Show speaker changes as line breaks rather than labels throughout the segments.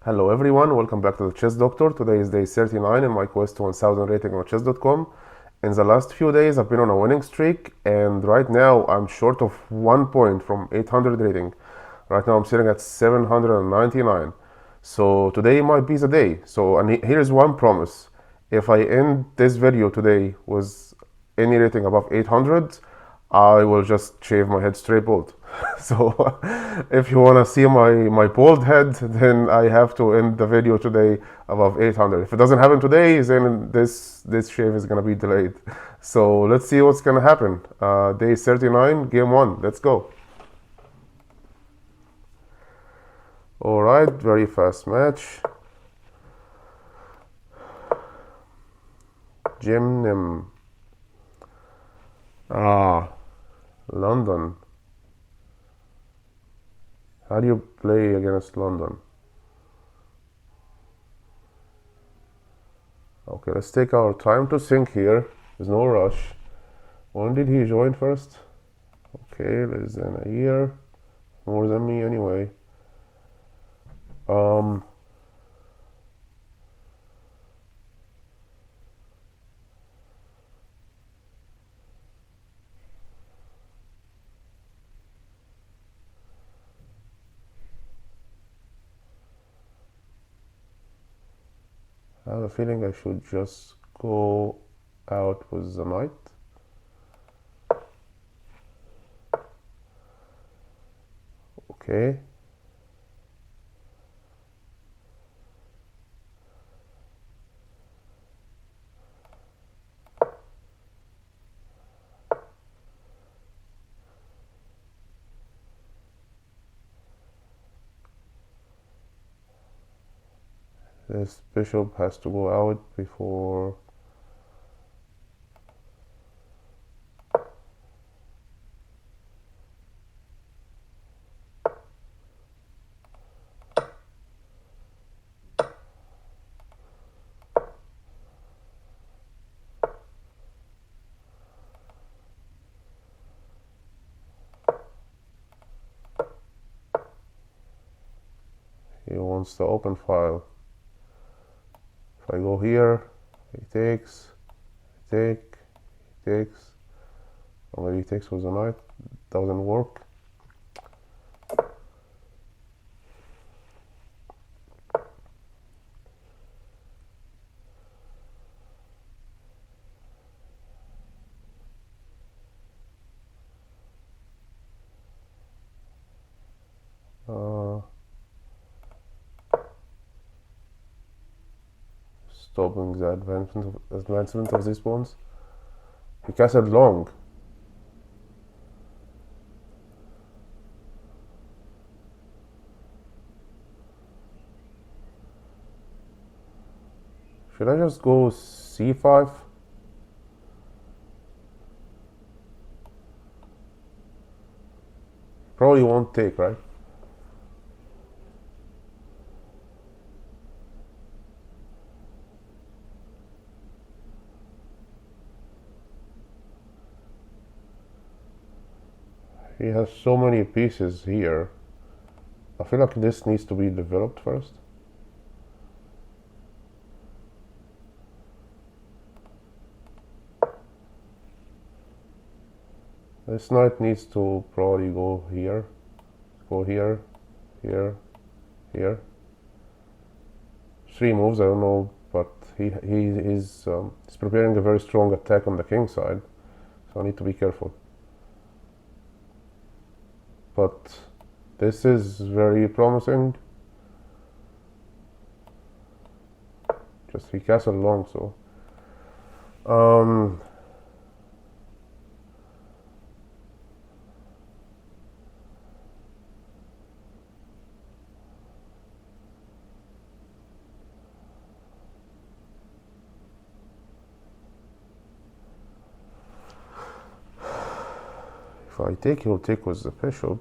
Hello everyone, welcome back to the Chess Doctor. Today is day 39 in my quest to 1000 rating on chess.com. In the last few days I've been on a winning streak and right now I'm short of 1 point from 800 rating. Right now I'm sitting at 799. So today might be the day. And here's one promise. If I end this video today with any rating above 800, I will just shave my head straight bald. So if you want to see my bald head, then I have to end the video today above 800. If it doesn't happen today, then this shave is gonna be delayed. So let's see what's gonna happen. Day 39, game one. Let's go. All right, very fast match. Jim Nim. London. How do you play against London? Okay, let's take our time to think here. There's no rush. When did he join first? Okay, less than a year. More than me anyway. I have a feeling I should just go out with the knight. Okay. This bishop has to go out before. He wants the open file. If I go here, he takes, he takes, or maybe he takes with the knight. Doesn't work. Stopping the advancement of these pawns. He castled long. Should I just go c5? Probably won't take, right? He has so many pieces here. I feel like this needs to be developed first. This knight needs to probably go here. Go here, here, here. 3 moves, I don't know, but he's preparing a very strong attack on the king side, so I need to be careful. But this is very promising. Just he castled long, so if I take, he'll take with the bishop.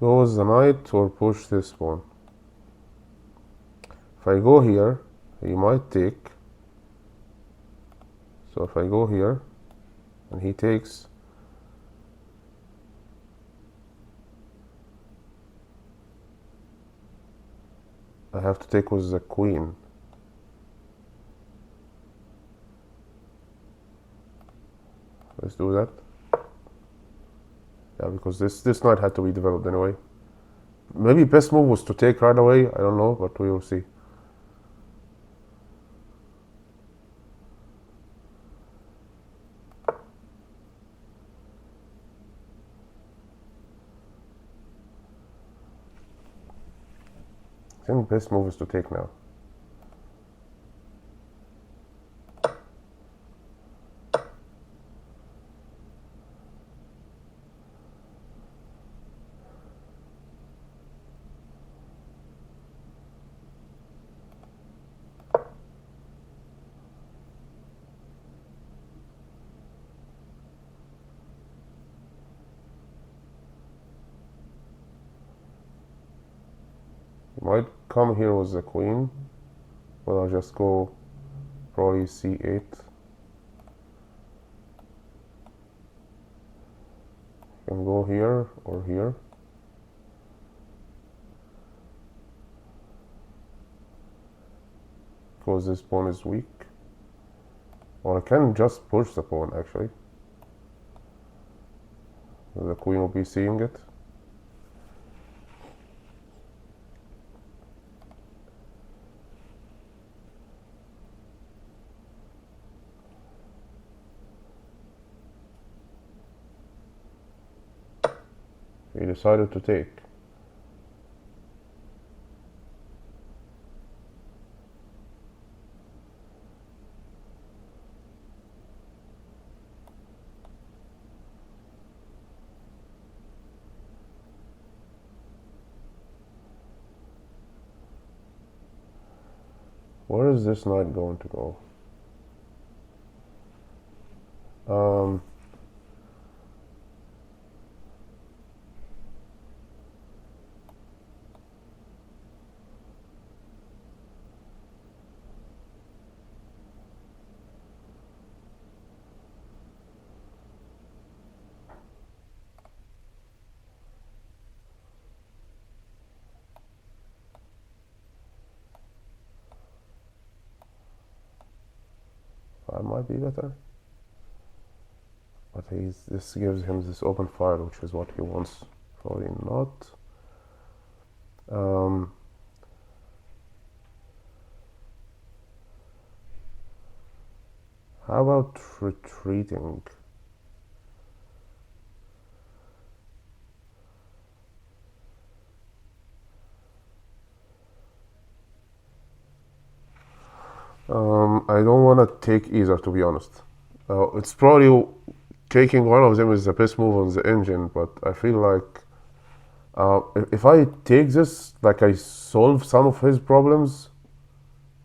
go with the knight or push this pawn. If I go here, he might take. So if I go here and he takes, I have to take with the queen. Let's do that. Yeah, because this knight had to be developed anyway. Maybe best move was to take right away. I don't know, but we will see. I think best move is to take now. Might come here with the queen, but I'll just go probably c8. Can go here or here. Because this pawn is weak. Or I can just push the pawn actually. The queen will be seeing it. He decided to take. Where is this knight going to go? I might be better. But this gives him this open fire, which is what he wants. Probably not. How about retreating? I don't want to take either, to be honest. It's probably taking one of them is the best move on the engine, but I feel like if I take this, like I solve some of his problems,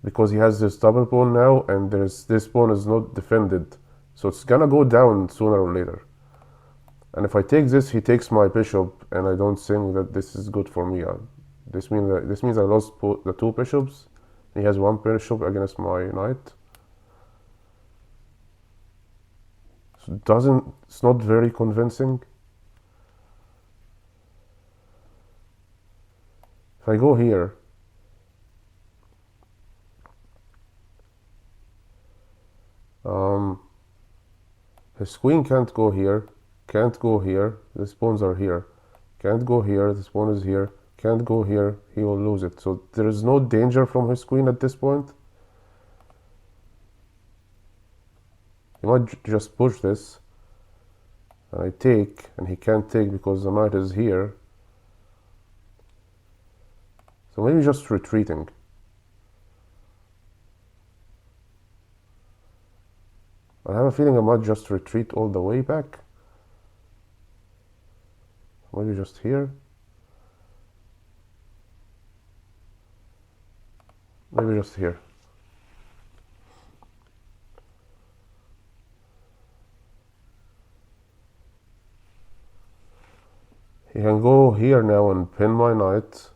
because he has this double pawn now, and this pawn is not defended, so it's gonna go down sooner or later. And if I take this, he takes my bishop, and I don't think that this is good for me. This means I lost the two bishops. He has one bishop against my knight. So it's not very convincing. If I go here, his queen can't go here, can't go here, these pawns are here, can't go here, this pawn is here, can't go here, he will lose it. So there is no danger from his queen at this point. He might just push this, and I take, and he can't take because the knight is here. So maybe just retreating. I have a feeling I might just retreat all the way back. Maybe just here. Maybe just here. He can go here now and pin my knight.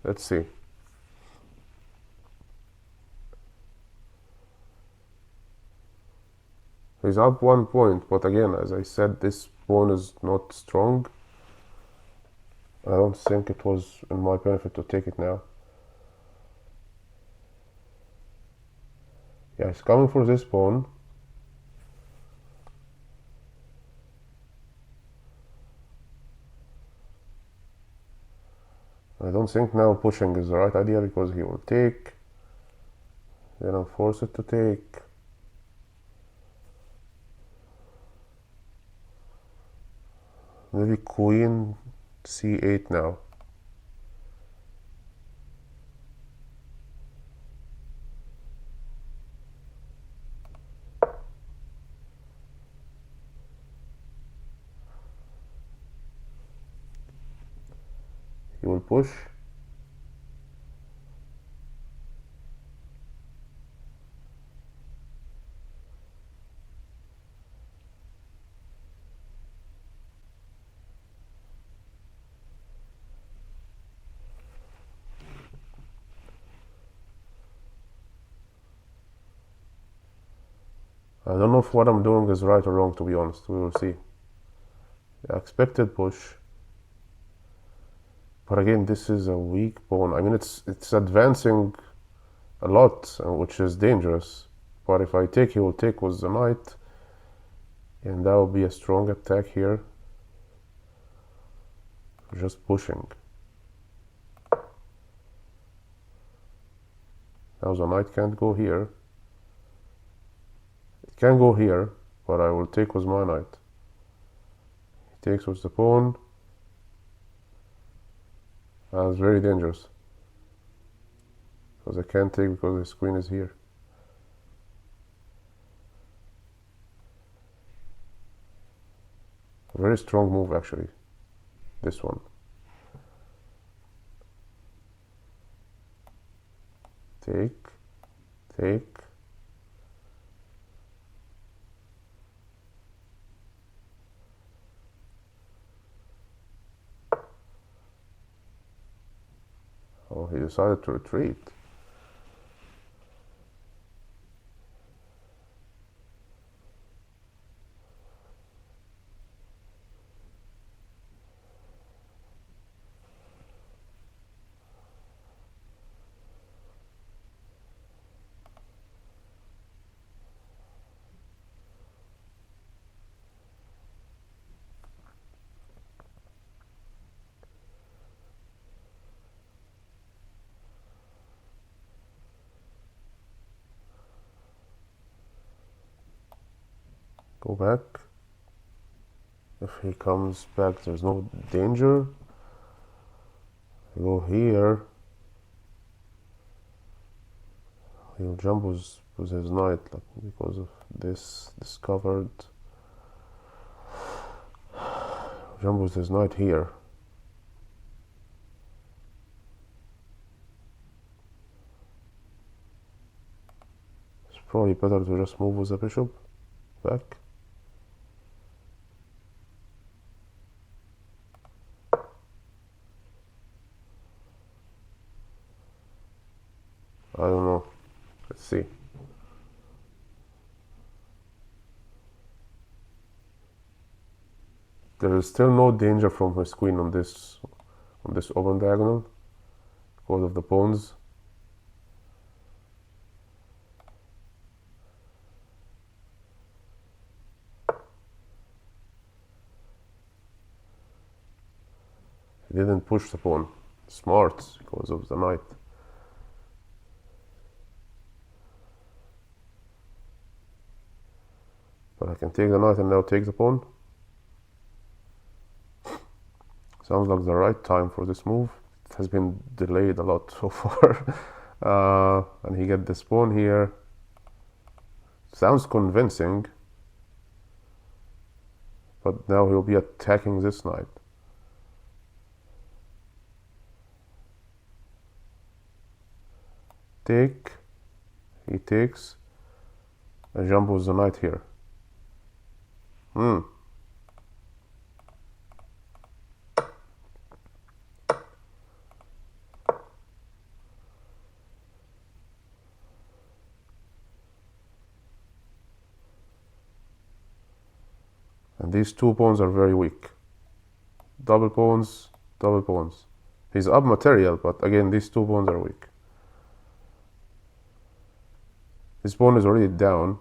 Let's see. He's up 1 point, but again, as I said, this pawn is not strong. I don't think it was in my benefit to take it now. Yeah, he's coming for this pawn. I don't think now pushing is the right idea because he will take. Then I'll force it to take. Maybe queen c8 now. He will push. I don't know if what I'm doing is right or wrong, to be honest. We will see. I expected push. But again, this is a weak pawn. I mean, it's advancing a lot, which is dangerous. But if I take, he will take with the knight. And that will be a strong attack here. Just pushing. Now the knight can't go here. It can go here, but I will take with my knight. He takes with the pawn. That's very dangerous. Because I can't take because his queen is here. A very strong move actually. This one. Take. Take. Oh, he decided to retreat. Go back. If he comes back, there's no danger. Go here. He'll jump with his knight, like, because of this discovered. Jump with his knight here. It's probably better to just move with the bishop back. I don't know. Let's see. There is still no danger from his queen on this open diagonal because of the pawns. He didn't push the pawn. Smart because of the knight. But I can take the knight and now take the pawn. Sounds like the right time for this move. It has been delayed a lot so far. And he get this pawn here. Sounds convincing. But now he'll be attacking this knight. take, he takes a jump with the knight here. And these two pawns are very weak. Double pawns, double pawns. He's up material, but again, these two pawns are weak. His pawn is already down.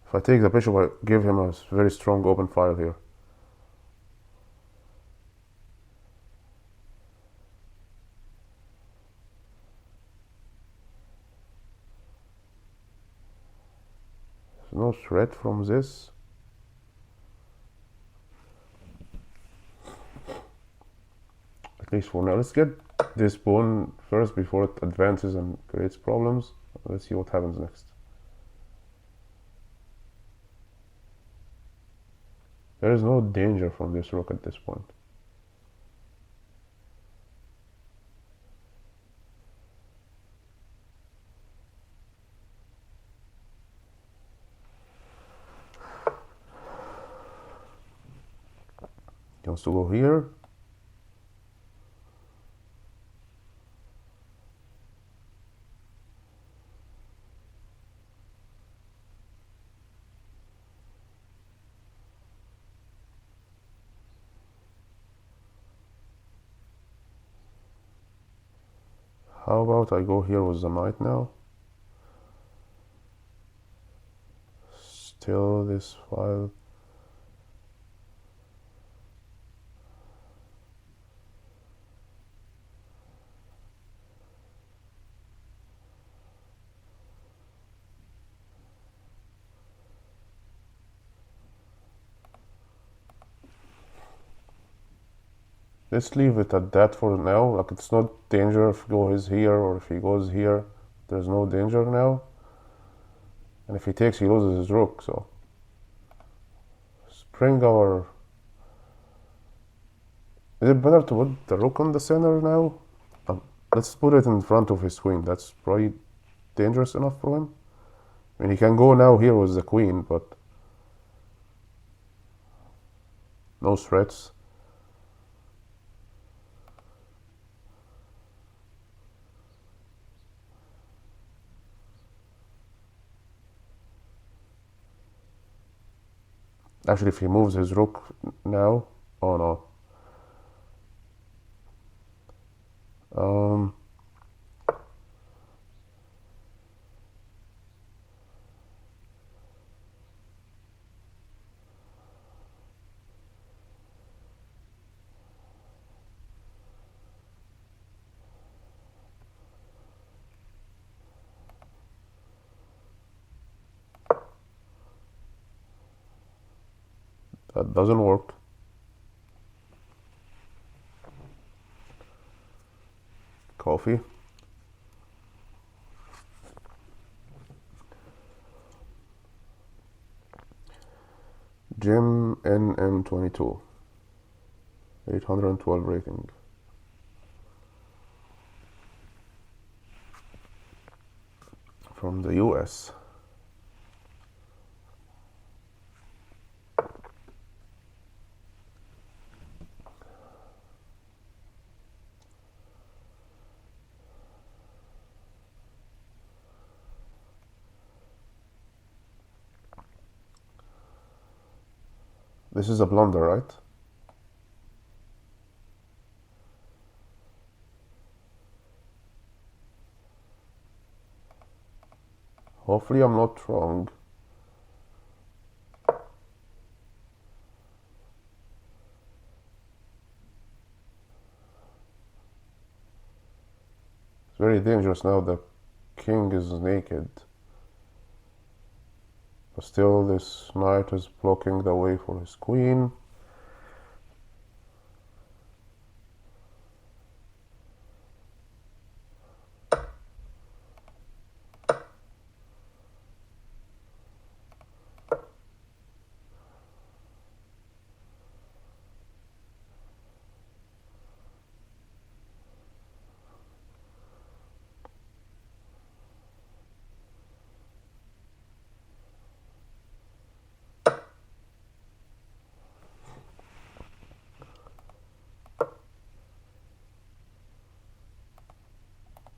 If I take the bishop, I give him a very strong open file here. There's no threat from this. At least for now. Let's get this pawn first before it advances and creates problems. Let's see what happens next. There is no danger from this rook at this point. He wants to go here. How about I go here with the knight now? Still this file. Let's leave it at that for now. Like, it's not danger if he goes here or if he goes here. There's no danger now. And if he takes, he loses his rook, so let's bring our... Is it better to put the rook on the center now? Let's put it in front of his queen. That's probably dangerous enough for him. I mean, he can go now here with the queen, but no threats. Actually, if he moves his rook now, oh no. That doesn't work. Coffee. Jim NM22, 812 rating. From the US. This is a blunder, right? Hopefully I'm not wrong. It's very dangerous now. The king is naked. But still, this knight is blocking the way for his queen.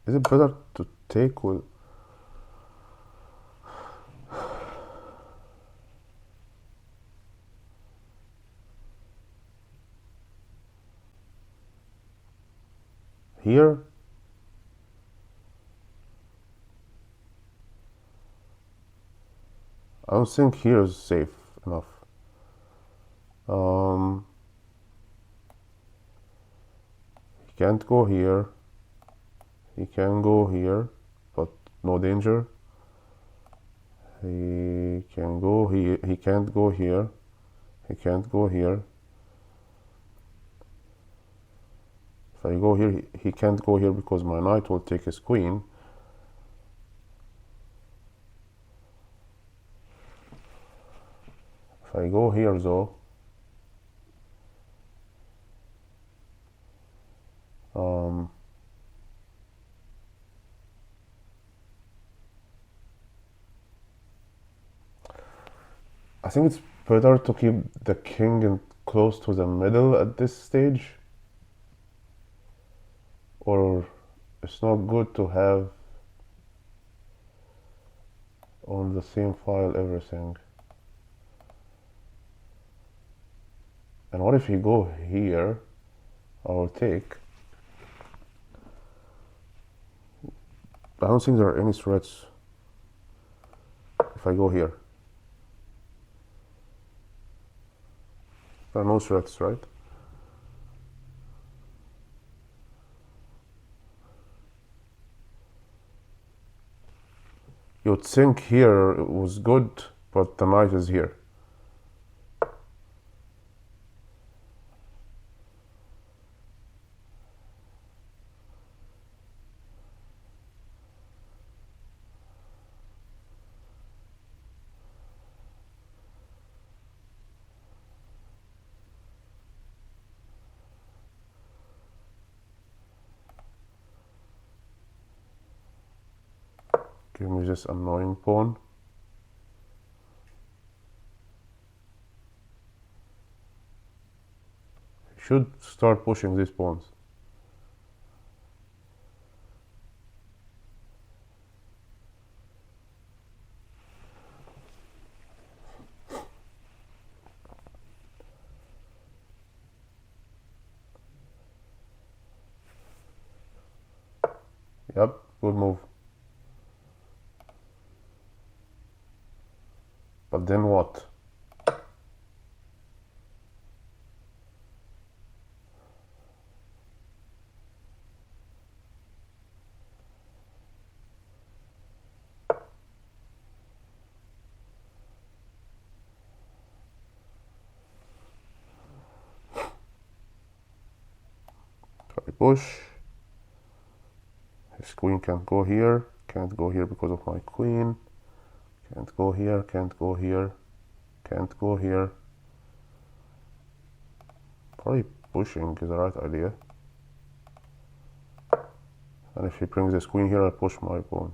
Is it better to take with... here? I don't think here is safe enough. He can't go here. He can go here, but no danger. He can go here. He can't go here. He can't go here. If I go here, he can't go here because my knight will take his queen. If I go here though, I think it's better to keep the king in close to the middle at this stage, or it's not good to have on the same file everything. And what if you go here? I will take. I don't think there are any threats if I go here. There are no threats, right? You'd think here it was good, but the knight is here. Give me this annoying pawn. Should start pushing these pawns. Yep, good move. But then what? Try push. His queen can't go here. Can't go here because of my queen. Can't go here, can't go here, can't go here. Probably pushing is the right idea. And if he brings his queen here, I push my pawn.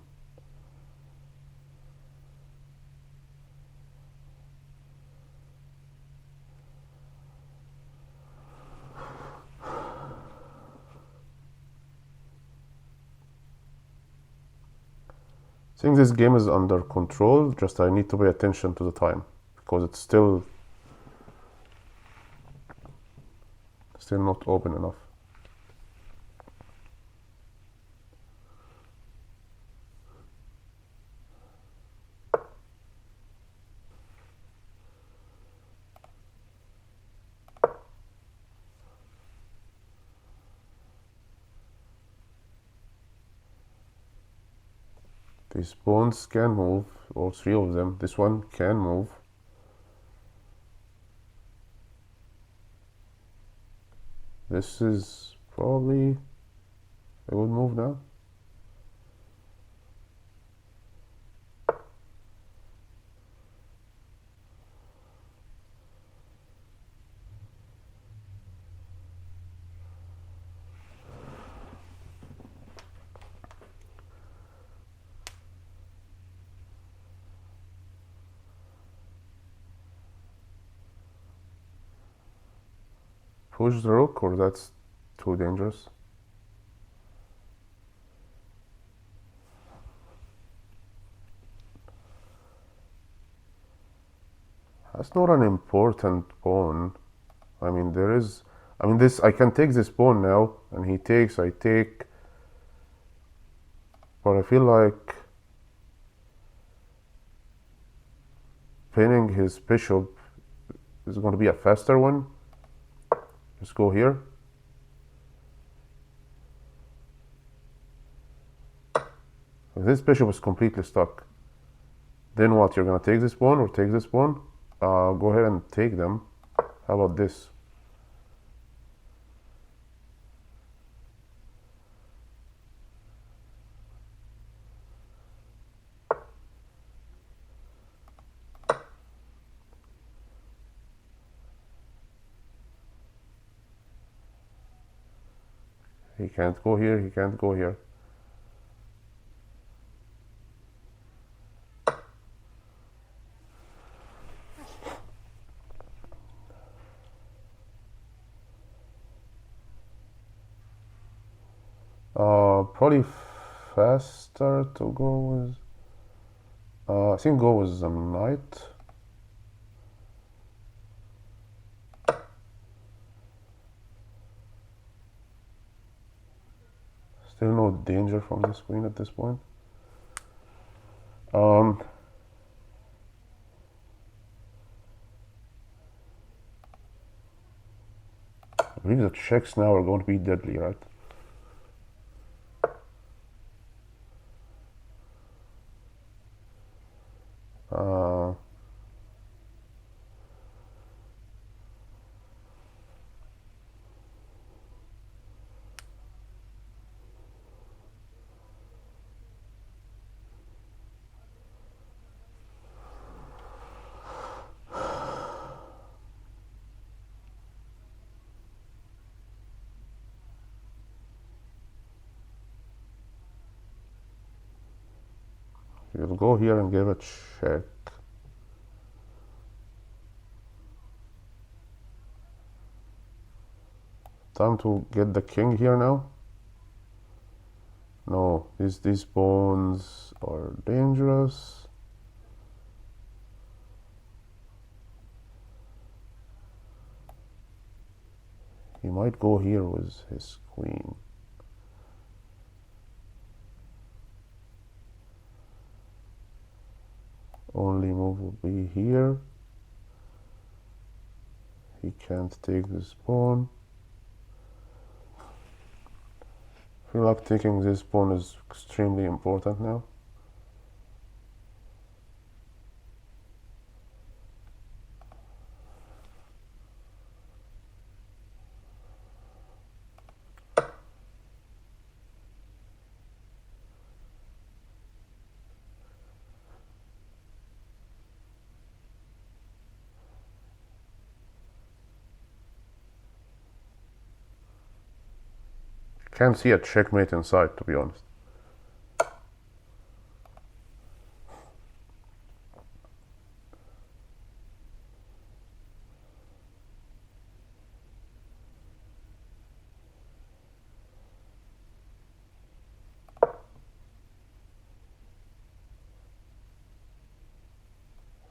I think this game is under control, just I need to pay attention to the time because it's still not open enough. These pawns can move, all three of them. This one can move. This is probably a good move now. Push the rook, or that's too dangerous? That's not an important pawn. I mean, this, I can take this pawn now, and he takes, I take, but I feel like pinning his bishop is going to be a faster one. Let's go here. This bishop is completely stuck. Then what? You're going to take this pawn or take this pawn? Go ahead and take them. How about this? He can't go here, he can't go here. Probably faster to go with, I think go with the knight. Still no danger from this queen at this point. I believe the checks now are going to be deadly, right? You'll go here and give a check. Time to get the king here now. No, these pawns are dangerous. He might go here with his queen. Only move will be here. He can't take this pawn. I feel like taking this pawn is extremely important now. Can't see a checkmate inside, to be honest.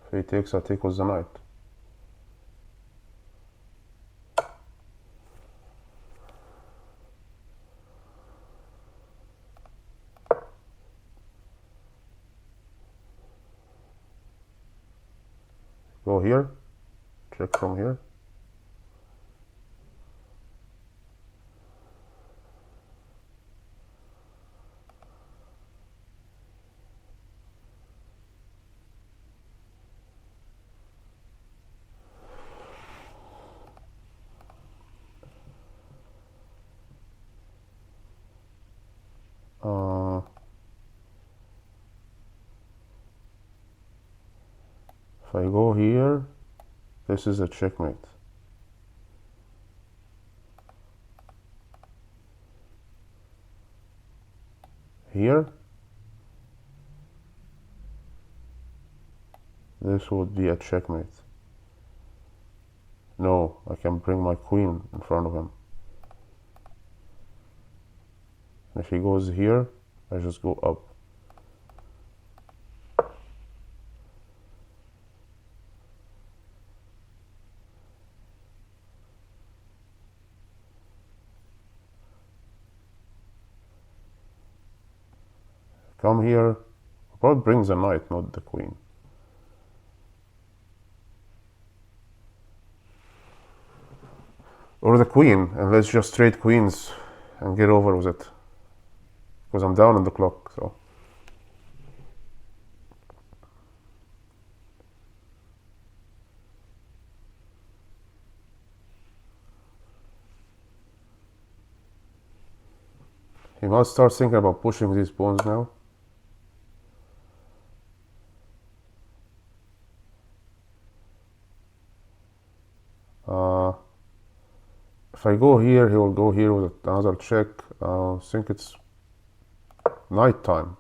If he takes, I take with the knight. Go here, check from here. If I go here, this is a checkmate. Here, this would be a checkmate. No, I can bring my queen in front of him. And if he goes here, I just go up. come here. Probably brings the knight, not the queen. Or the queen, and let's just trade queens and get over with it. Because I'm down on the clock, so. He must start thinking about pushing these pawns now. If I go here, he will go here with another check. I think it's night time.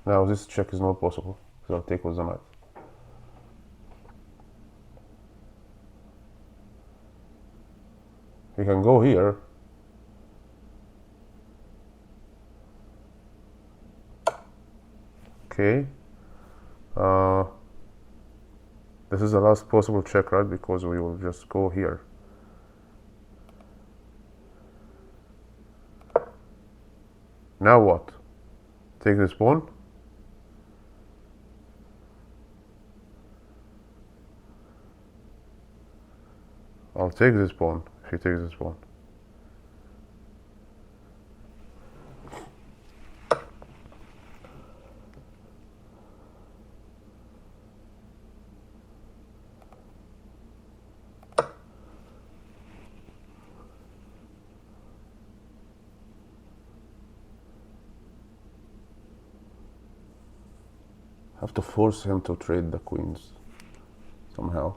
Now this check is not possible, so I'll take with the knight. He can go here. Okay. This is the last possible check, right? Because we will just go here. Now what? Take this pawn. I'll take this pawn if he takes this pawn. Have to force him to trade the queens somehow.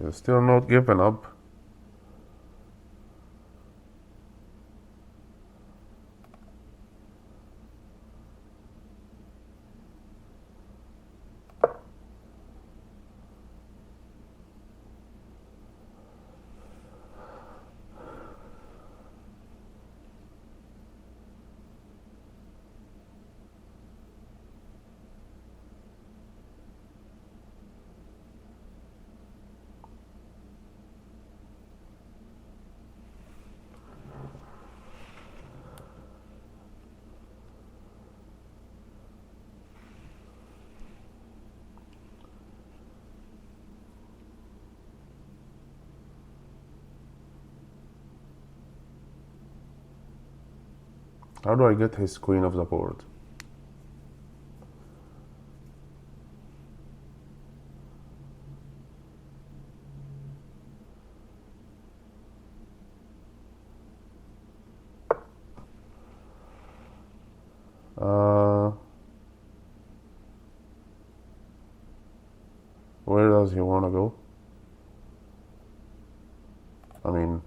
He's still not giving up. How do I get his queen off the board? Where does he want to go? I mean,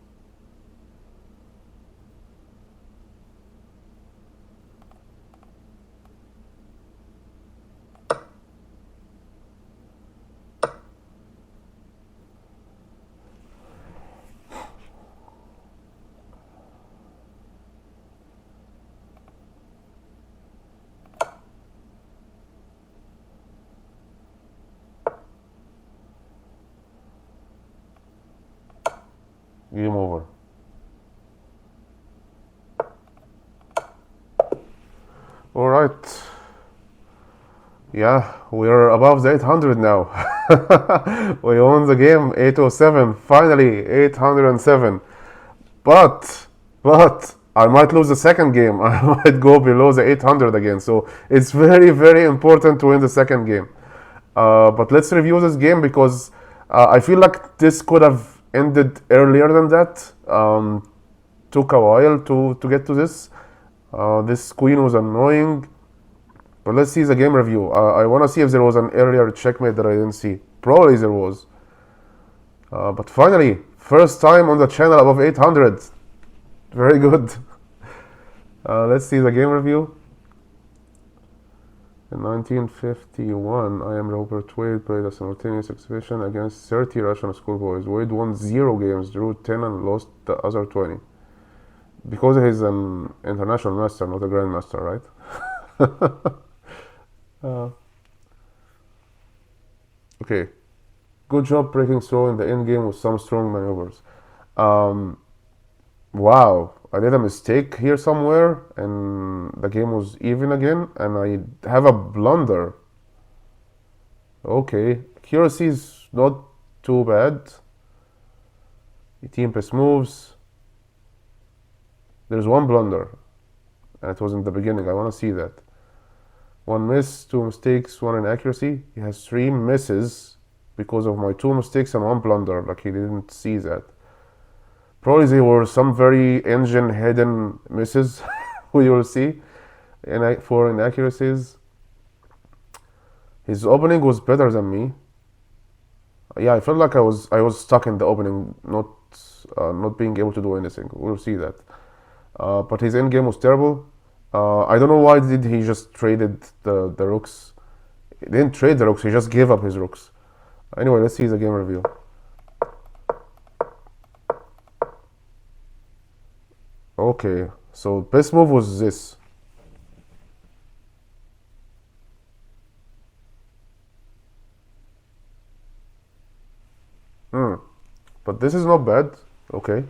game over. All right. Yeah, we're above the 800 now. We won the game 807. Finally, 807. But I might lose the second game. I might go below the 800 again. So it's very, very important to win the second game. But let's review this game because I feel like this could have ended earlier than that. took a while to get to this. This queen was annoying. But let's see the game review. I want to see if there was an earlier checkmate that I didn't see. Probably there was. But finally, first time on the channel above 800. Very good. Let's see the game review. In 1951, I am Robert Wade played a simultaneous exhibition against 30 Russian schoolboys. Wade won 0 games, drew 10 and lost the other 20. Because he's an international master, not a grandmaster, right? Okay. Good job breaking through in the end game with some strong maneuvers. Wow, I did a mistake here somewhere and the game was even again and I have a blunder. Okay, accuracy is not too bad. 18 pace moves. There's one blunder and it was in the beginning. I want to see that. 1 miss, 2 mistakes, 1 inaccuracy. He has 3 misses because of my 2 mistakes and 1 blunder. Like he didn't see that. Probably there were some very engine hidden misses we will see for inaccuracies. His opening was better than me. Yeah, I felt like I was stuck in the opening, not being able to do anything. We'll see that. But his end game was terrible. I don't know why did he just traded the rooks. He didn't trade the rooks, he just gave up his rooks. Anyway, let's see the game review. Okay, so best move was this. But this is not bad. Okay.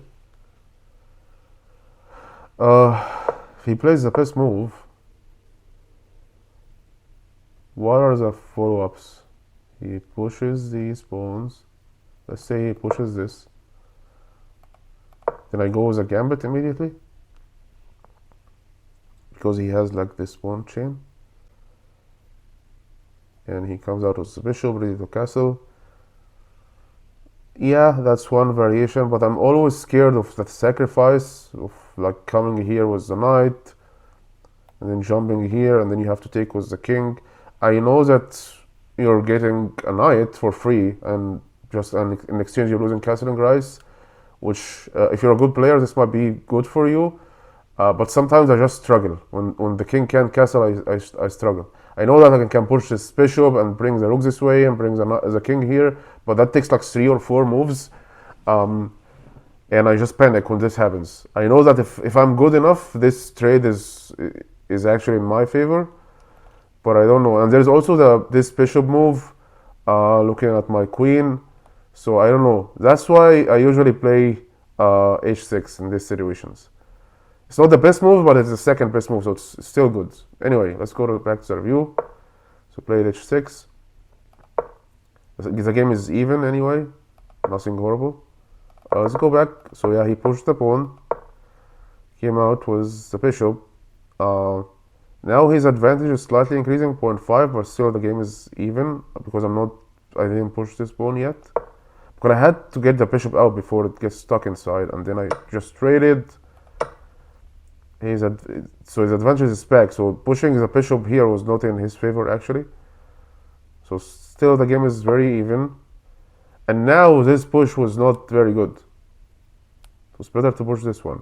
If he plays the best move, what are the follow-ups? He pushes these pawns. Let's say he pushes this. Then I go with a gambit immediately because he has like this pawn chain, and he comes out with the bishop ready to castle. Yeah, that's one variation, but I'm always scared of that sacrifice of like coming here with the knight and then jumping here and then you have to take with the king. I know that you're getting a knight for free and just in exchange you're losing castling rice, which if you're a good player this might be good for you, but sometimes I just struggle when the king can't castle. I struggle. I know that I can push this bishop and bring the rook this way and bring the king here, but that takes like 3 or 4 moves, and I just panic when this happens. I know that if I'm good enough, this trade is actually in my favor, but I don't know. And there's also this bishop move, looking at my queen, so I don't know. That's why I usually play h6 in these situations. It's not the best move, but it's the second best move, so it's still good. Anyway, let's go back to the review. So played h6. The game is even anyway, nothing horrible. Let's go back. So yeah, he pushed the pawn, came out with the bishop. Now his advantage is slightly increasing, 0.5, but still the game is even because I didn't push this pawn yet. Because I had to get the bishop out before it gets stuck inside, and then I just traded. So his advantage is back. So pushing the bishop here was not in his favor actually. So still the game is very even. And now this push was not very good. It was better to push this one.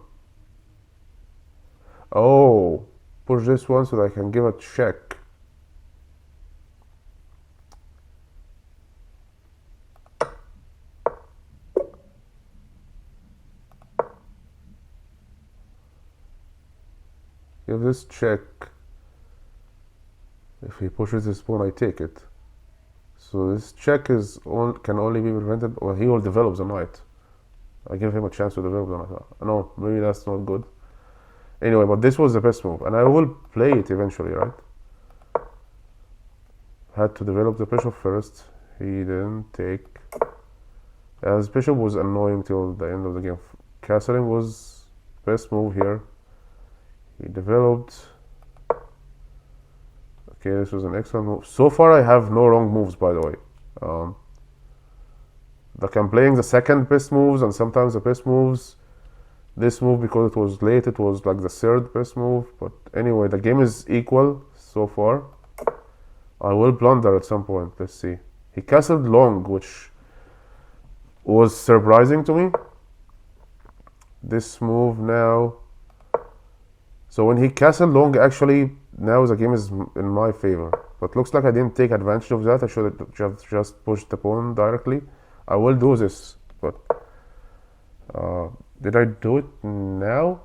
Oh, push this one so that I can give a check. Give this check. If he pushes this pawn, I take it. So this check can only be prevented, or he will develop the knight. I give him a chance to develop the knight. No, maybe that's not good. Anyway, but this was the best move, and I will play it eventually, right? Had to develop the bishop first. He didn't take. His bishop was annoying till the end of the game. Castling was best move here. He developed. Okay, this was an excellent move. So far I have no wrong moves, by the way. Like I'm playing the second best moves and sometimes the best moves. This move, because it was late, it was like the third best move. But anyway, the game is equal so far. I will blunder at some point. Let's see. He castled long, which was surprising to me. This move now. So when he castled long, actually, now the game is in my favor. But looks like I didn't take advantage of that. I should have just pushed the pawn directly. I will do this, but did I do it now?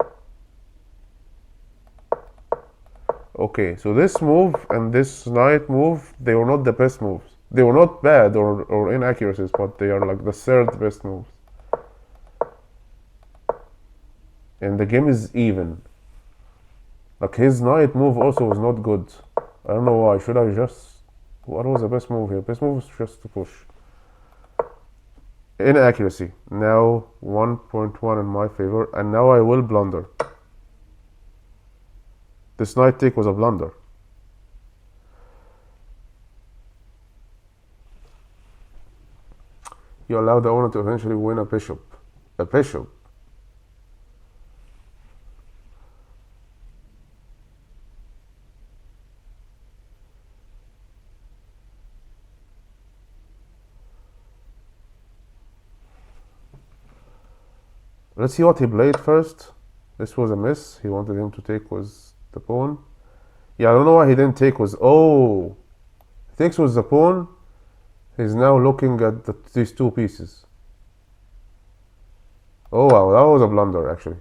Okay, so this move and this knight move, they were not the best moves. They were not bad or inaccuracies, but they are like the third best moves. And the game is even. Like his knight move also was not good. I don't know why. Should I just... What was the best move here? Best move was just to push. Inaccuracy. Now 1.1 in my favor. And now I will blunder. This knight take was a blunder. You allow the owner to eventually win a bishop. A bishop. Let's see what he played first. This was a miss. He wanted him to take was the pawn. Yeah, I don't know why he didn't take was... Oh! He takes was the pawn. He's now looking at these two pieces. Oh wow, that was a blunder actually.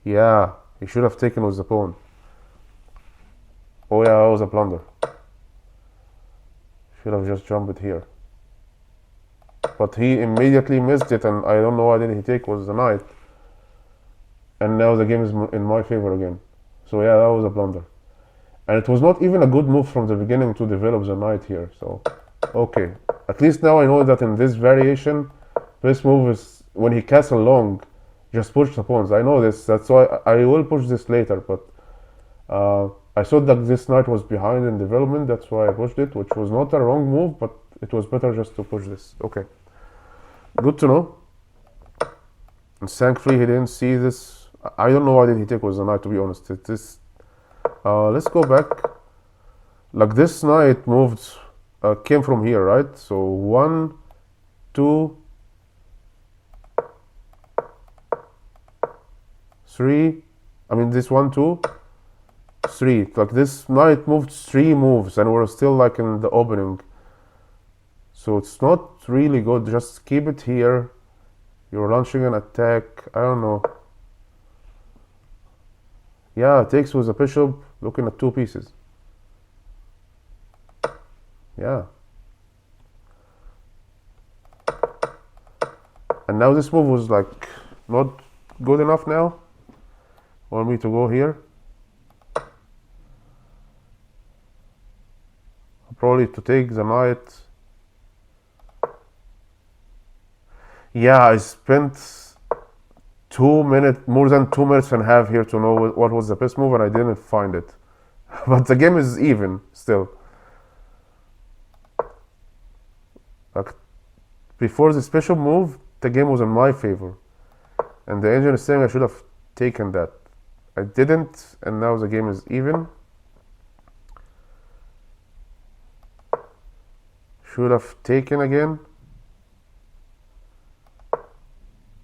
Yeah, he should have taken with the pawn. Oh yeah, that was a blunder. Should have just jumped here. But he immediately missed it, and I don't know why did he take was the knight. And now the game is in my favor again. So yeah, that was a blunder. And it was not even a good move from the beginning to develop the knight here. So, okay. At least now I know that in this variation, this move is when he castle long, just push the pawns. I know this. That's why I will push this later. But I thought that this knight was behind in development. That's why I pushed it, which was not a wrong move, but it was better just to push this. Okay. Good to know. And thankfully he didn't see this. I don't know why did he take was the knight, to be honest. Let's go back. Like this knight moved, came from here, right? So 1, 2, 3. I mean this 1, 2, 3. Like this knight moved 3 moves, and we're still like in the opening. So it's not really good. Just keep it here. You're launching an attack. I don't know. Yeah, takes with a bishop, looking at 2 pieces. Yeah. And now this move was like not good enough now for me to go here. Probably to take the knight. Yeah, I spent more than 2 minutes and a half here to know what was the best move, and I didn't find it. But the game is even still. Like before the special move, the game was in my favor, and the engine is saying I should have taken that. I didn't, and now the game is even. Should have taken again.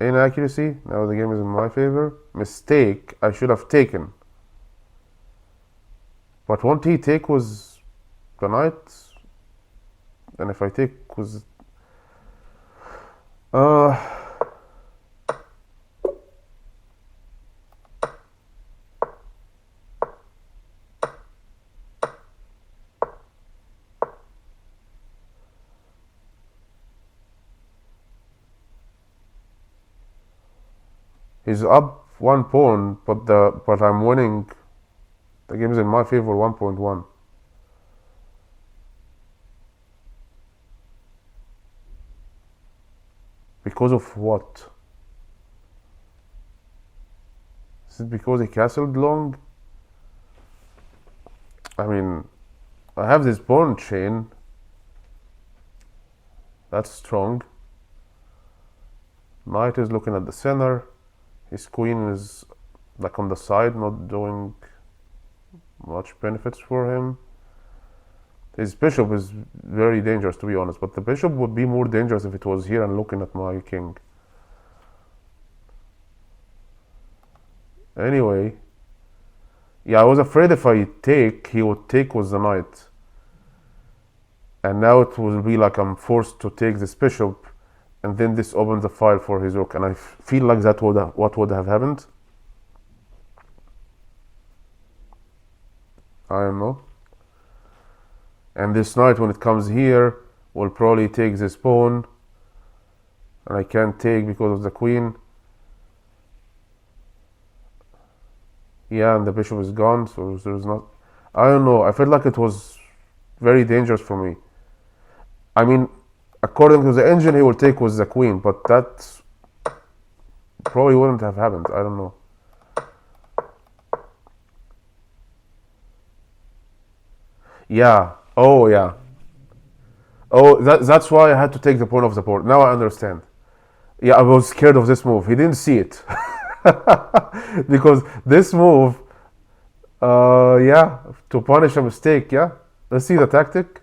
Inaccuracy. Now the game is in my favor. Mistake. I should have taken. But won't he take was the knight? And if I take was... He's up 1 pawn, but I'm winning. The game is in my favor, 1.1. Because of what? Is it because he castled long? I mean, I have this pawn chain. That's strong. Knight is looking at the center. His queen is like on the side, not doing much benefits for him. His bishop is very dangerous, to be honest, but the bishop would be more dangerous if it was here and looking at my king. Anyway, yeah, I was afraid if I take, he would take with the knight. And now it will be like I'm forced to take this bishop, and then this opens the file for his rook, and I feel like that would what would have happened. I don't know. And this knight, when it comes here, will probably take this pawn, and I can't take because of the queen. Yeah, and the bishop is gone, so there's not... I don't know, I felt like it was very dangerous for me. I mean, according to the engine, he will take with the queen, but that probably wouldn't have happened. I don't know. Yeah. Oh, yeah. Oh, that's why I had to take the pawn off the board. Now I understand. Yeah, I was scared of this move. He didn't see it. Because this move, yeah, to punish a mistake, yeah. Let's see the tactic.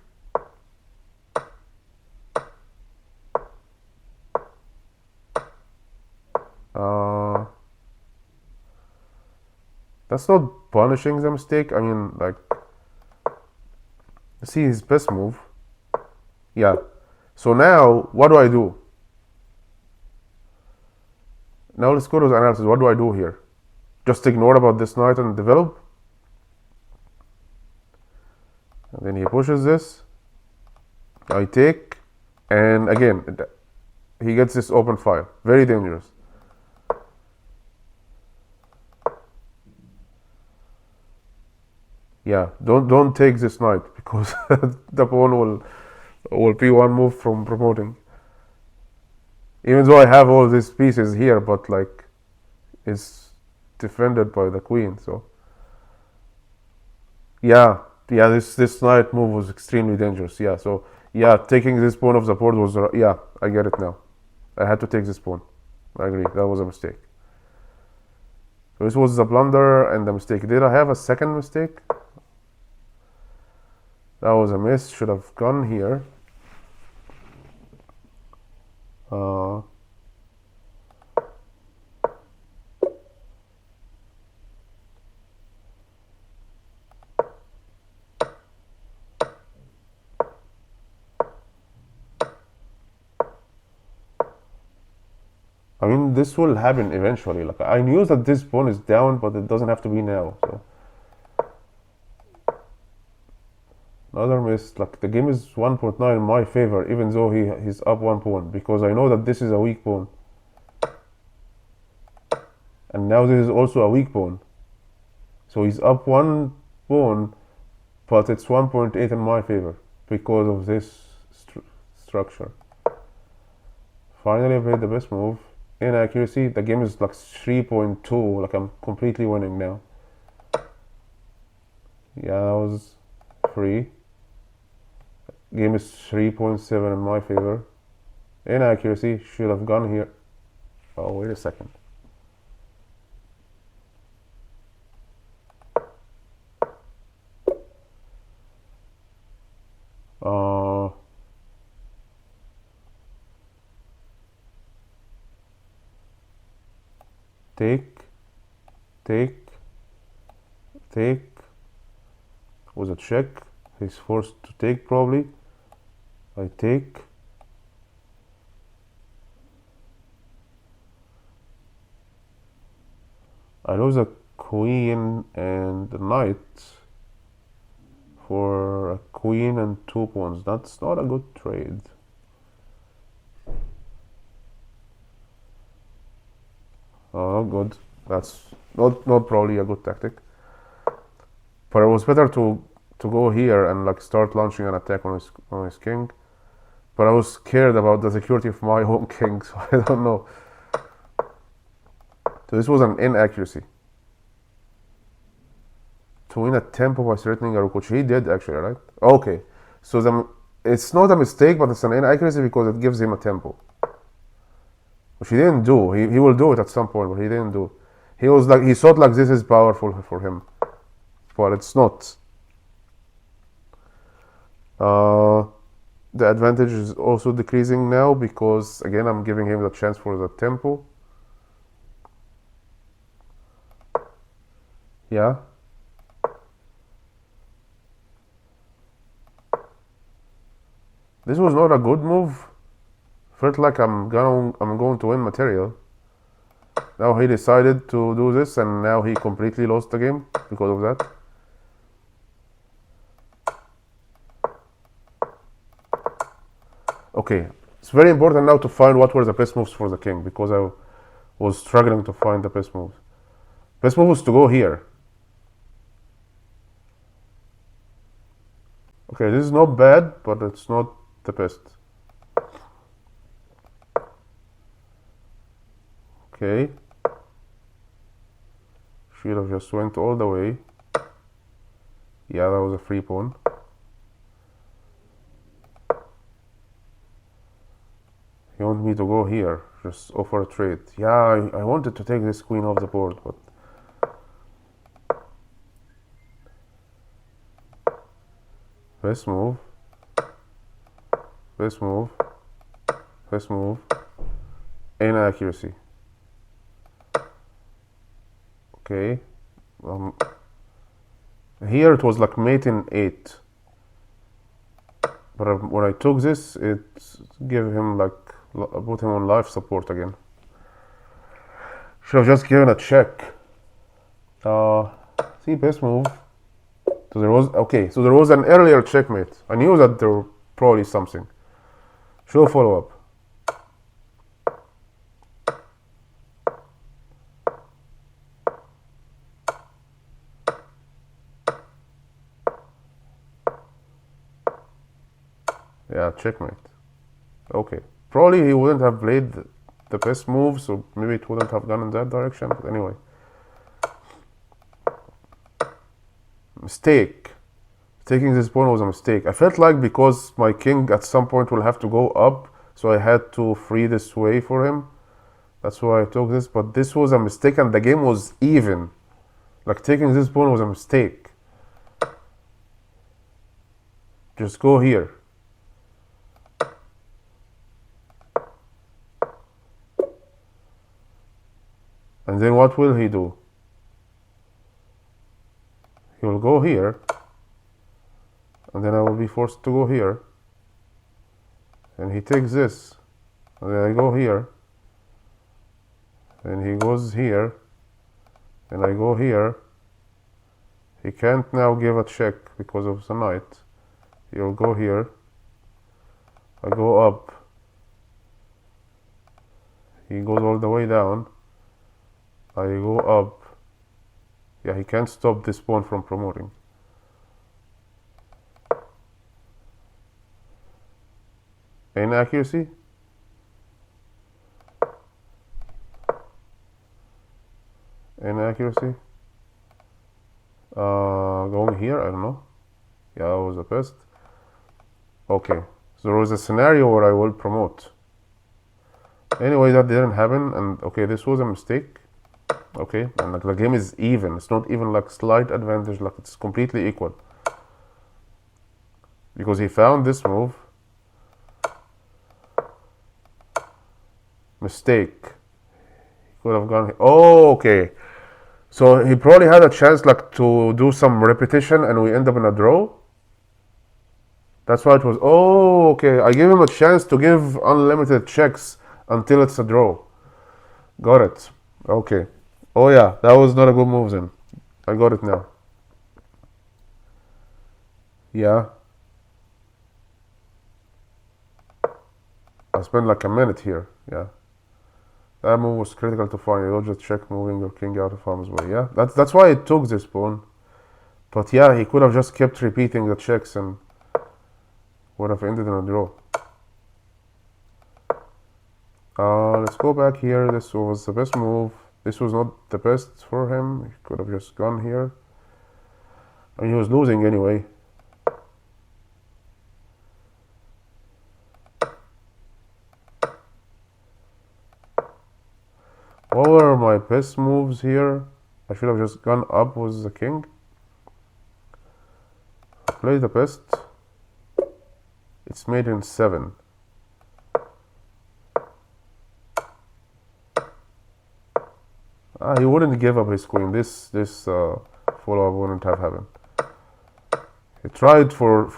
That's not punishing the mistake. I mean, like, see his best move. Yeah. So now, what do I do? Now let's go to the analysis. What do I do here? Just ignore about this knight and develop? And then he pushes this. I take. And again, he gets this open file. Very dangerous. Yeah, don't take this knight, because the pawn will be one move from promoting. Even though I have all these pieces here, but like it's defended by the queen, so yeah, this knight move was extremely dangerous. Yeah, so yeah, taking this pawn off the board was yeah, I get it now. I had to take this pawn. I agree, that was a mistake. So this was the blunder and the mistake. Did I have a second mistake? That was a miss. Should have gone here. I mean, this will happen eventually. Like, I knew that this pawn is down, but it doesn't have to be now. So another miss. Like, the game is 1.9 in my favor, even though he's up one pawn, because I know that this is a weak pawn. And now this is also a weak pawn. So he's up one pawn, but it's 1.8 in my favor because of this structure. Finally, I played the best move. Inaccuracy. The game is like 3.2. Like, I'm completely winning now. Yeah, that was free. Game is 3.7 in my favor. Inaccuracy. Should have gone here. Oh, wait a second. Take. Was a check. He's forced to take probably. I take. I lose a queen and the knight for a queen and two pawns. That's not a good trade. Oh, not good. That's not probably a good tactic. But it was better to go here and like start launching an attack on his king. But I was scared about the security of my own king, so I don't know. So this was an inaccuracy. To win a tempo by threatening a rook, which he did actually, right? Okay. So It's not a mistake, but it's an inaccuracy because it gives him a tempo, which he didn't do. He will do it at some point, but he didn't do. He was like, he thought like this is powerful for him, but it's not. The advantage is also decreasing now because again I'm giving him the chance for the tempo. Yeah. This was not a good move. Felt like I'm going to win material. Now he decided to do this, and now he completely lost the game because of that. Okay, it's very important now to find what were the best moves for the king because I was struggling to find the best moves. Best move was to go here. Okay, this is not bad, but it's not the best. Okay. Should have just went all the way. Yeah, that was a free pawn. He wanted me to go here, just offer a trade. Yeah, I wanted to take this queen off the board, but best move, best move, best move, inaccuracy. Okay, here it was like mate in 8, but when I took this, it gave him like, put him on life support again. Should have just given a check. See, best move. So there was, okay, so there was an earlier checkmate. I knew that there was probably something. Show follow up. Yeah, checkmate. Okay. Probably he wouldn't have played the best move, so maybe it wouldn't have gone in that direction. But anyway. Mistake. Taking this pawn was a mistake. I felt like because my king at some point will have to go up, so I had to free this way for him. That's why I took this, but this was a mistake and the game was even. Like taking this pawn was a mistake. Just go here. And then what will he do? He will go here. And then I will be forced to go here. And he takes this. And then I go here. And he goes here. And I go here. He can't now give a check because of the knight. He'll go here. I go up. He goes all the way down. I go up. Yeah, he can't stop this pawn from promoting. Inaccuracy. Inaccuracy. Going here, I don't know. Yeah, that was the best. Okay, so there was a scenario where I will promote. Anyway, that didn't happen, and okay, this was a mistake. Okay, and like the game is even. It's not even like slight advantage, like it's completely equal. Because he found this move. Mistake. He could have gone. Oh, okay. So he probably had a chance like to do some repetition and we end up in a draw. That's why it was. Oh, okay. I gave him a chance to give unlimited checks until it's a draw. Got it. Okay. Oh yeah, that was not a good move then. I got it now. Yeah. I spent like a minute here. Yeah. That move was critical to find. You don't just check moving your king out of harm's way. Yeah. That's why it took this pawn. But yeah, he could have just kept repeating the checks and would have ended in a draw. Let's go back here. This was the best move. This was not the best for him. He could have just gone here. I mean, he was losing anyway. best moves here. I should have just gone up with the king. Play the best. It's made in 7. He wouldn't give up his queen. This follow-up wouldn't have happened. He tried for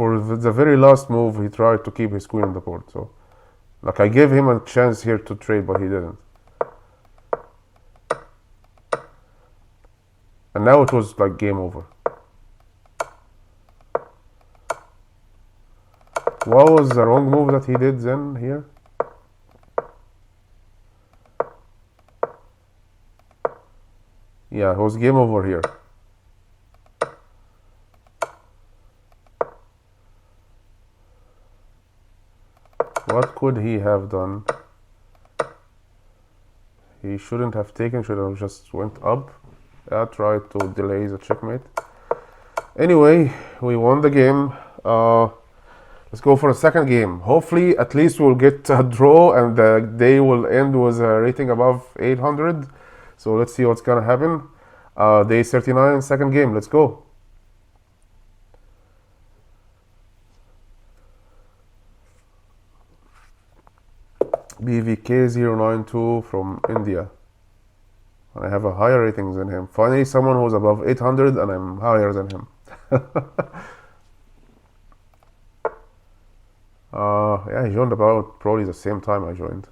the very last move. He tried to keep his queen on the board. So, like, I gave him a chance here to trade, but he didn't. And now it was like game over. What was the wrong move that he did then here? Yeah, it was game over here. What could he have done? He shouldn't have taken, should have just went up. Yeah, tried to delay the checkmate. Anyway, we won the game. Let's go for a second game. Hopefully, at least we'll get a draw and the day will end with a rating above 800. So let's see what's gonna happen. Day 39, second game. Let's go. BVK092 from India. I have a higher rating than him. Finally, someone who's above 800 and I'm higher than him. Yeah, he joined about probably the same time I joined.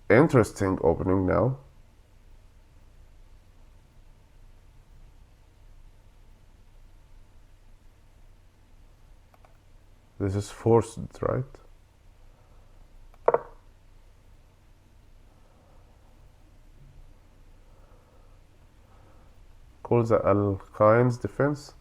Interesting opening now. This is forced, right? Call the Alkyne's defense.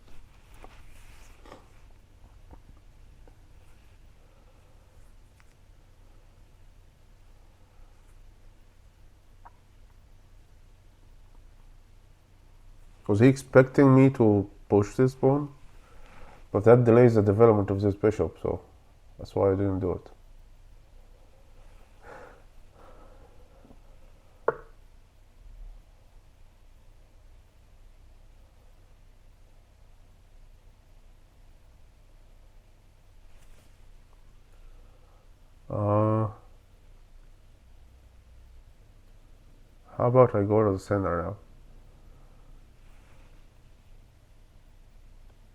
Was he expecting me to push this pawn? But that delays the development of this bishop, so that's why I didn't do it. How about I go to the center now?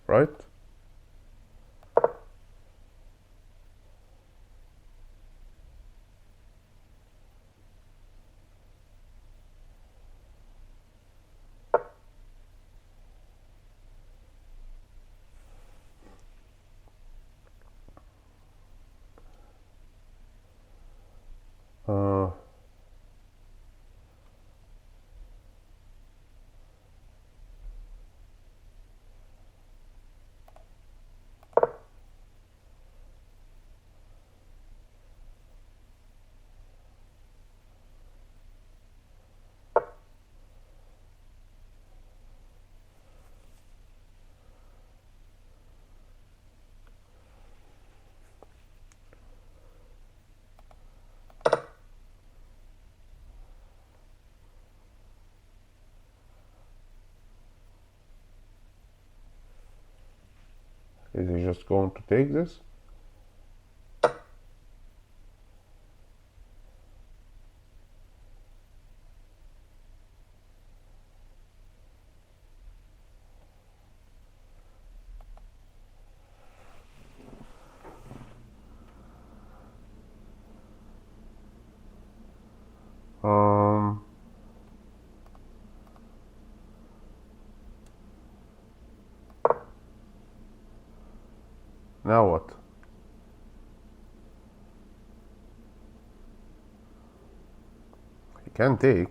Right? Is he just going to take this? Now what? He can take.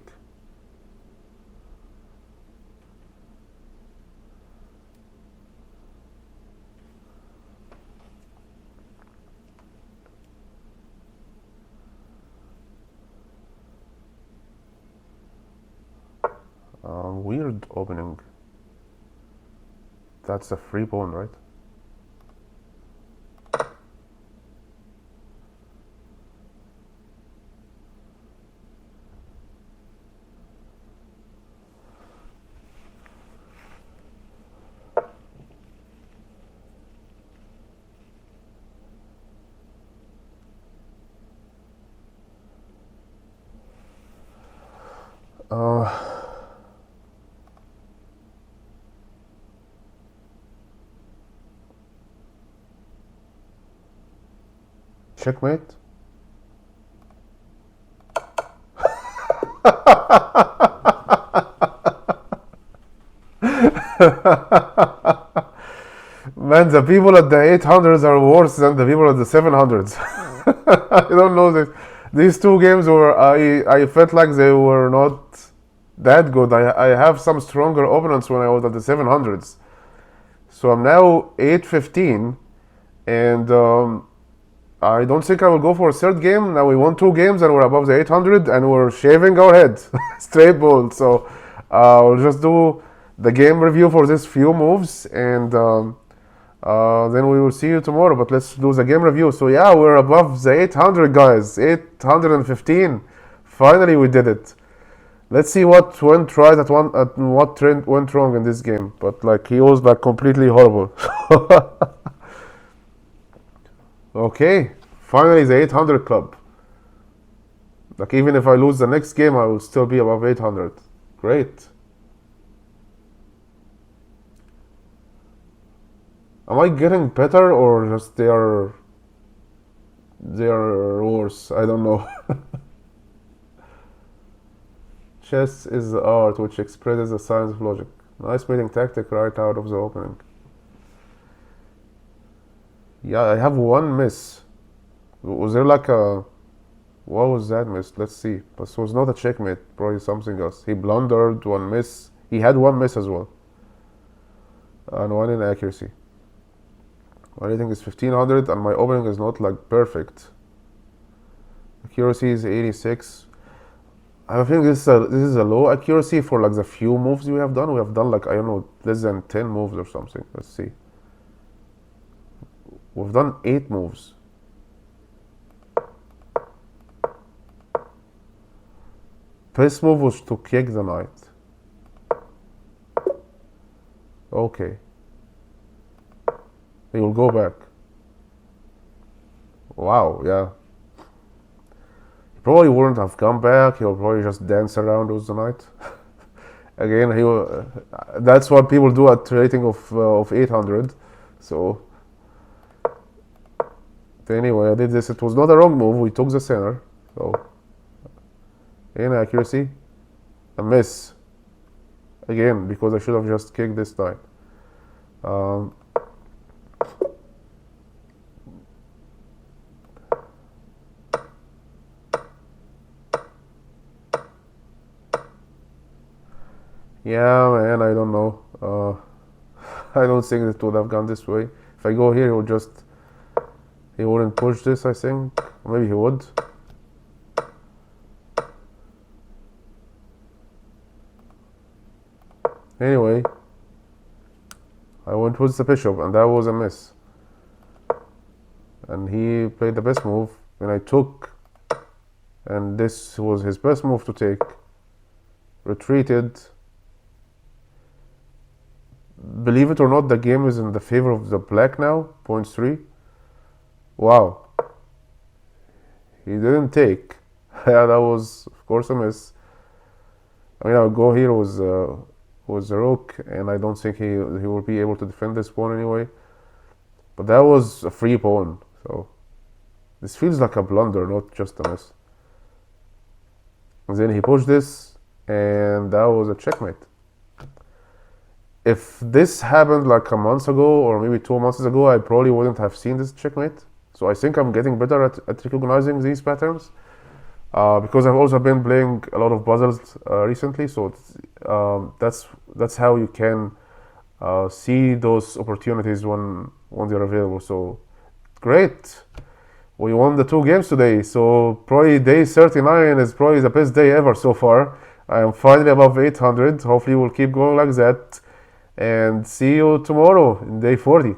Weird opening. That's a free pawn, right? Checkmate. Man, the people at the 800s are worse than the people at the 700s. I don't know this. These two games were, I felt like they were not that good. I have some stronger opponents when I was at the 700s. So I'm now 815, and I don't think I will go for a third game. Now we won two games and we're above the 800 and we're shaving our head. Straight bold. So we'll just do the game review for these few moves, and then we will see you tomorrow. But let's do the game review. So yeah, we're above the 800, guys. 815. Finally, we did it. Let's see what went right and what went wrong in this game. But like, he was like completely horrible. Okay, finally the 800 club. Like, even if I lose the next game, I will still be above 800. Great. Am I getting better, or just they are worse? I don't know. Chess is the art which expresses the science of logic. Nice meeting tactic right out of the opening. Yeah, I have one miss. Was there like a... What was that miss? Let's see. But it was not a checkmate. Probably something else. He blundered one miss. He had one miss as well. And one inaccuracy. My rating is 1500 and my opening is not like perfect. Accuracy is 86. I think this is a low accuracy for like the few moves we have done. We have done like, I don't know, less than 10 moves or something. Let's see. We've done 8 moves. First move was to kick the knight. Okay. He will go back. Wow, yeah. He probably wouldn't have come back. He'll probably just dance around with the knight. Again, he will, that's what people do at rating of 800. So anyway, I did this. It was not a wrong move. We took the center. So inaccuracy, a miss. Again, because I should have just kicked this knight. Yeah, man, I don't know. I don't think it would have gone this way. If I go here, he wouldn't push this, I think. Maybe he would. Anyway, I went with the bishop, and that was a miss. And he played the best move, and I took, and this was his best move to take. Retreated. Believe it or not, the game is in the favor of the black now, 0.3. Wow. He didn't take. Yeah, that was, of course, a miss. I mean, I'll go here was the rook, and I don't think he will be able to defend this pawn anyway. But that was a free pawn, so this feels like a blunder, not just a miss. And then he pushed this, and that was a checkmate. If this happened like a month ago, or maybe 2 months ago, I probably wouldn't have seen this checkmate. So I think I'm getting better at recognizing these patterns. Because I've also been playing a lot of puzzles recently, so that's how you can see those opportunities when they're available. So great, we won the 2 games today. So probably day 39 is probably the best day ever so far. I am finally above 800. Hopefully we'll keep going like that, and see you tomorrow in day 40.